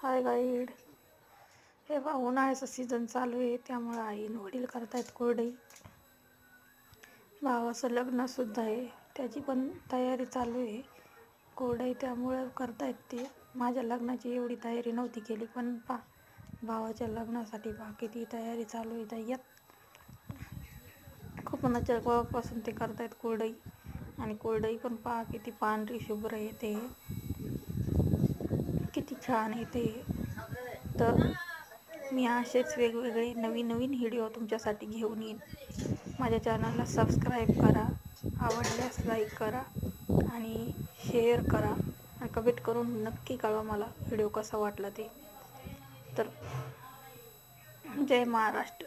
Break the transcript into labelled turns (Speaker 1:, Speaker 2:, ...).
Speaker 1: हाय guide. हे बा उन्हाळ्याचा सीझन चालू आहे, त्यामुळे आईन वडील करतायत कोरडई. भावाचं लग्नसुद्धा आहे, त्याची पण तयारी चालू आहे. कोरडई त्यामुळे करतायत ते. माझ्या लग्नाची एवढी तयारी नव्हती केली, पण भावाच्या लग्नासाठी किती तयारी चालू आहे त्याच्यात. कोकणाच्या गावापासून ते करतायत कोरडई. आणि कोरडई पण किती पांढरी शुभ्र येते, किती छान येते. तर मी असेच वेगवेगळे नवीन व्हिडिओ तुमच्यासाठी घेऊन येईन. माझ्या चॅनलला सबस्क्राईब करा, आवडल्यास लाईक करा आणि शेअर करा आणि कमेंट करून नक्की कळवा मला व्हिडिओ कसा वाटला ते. तर जय महाराष्ट्र.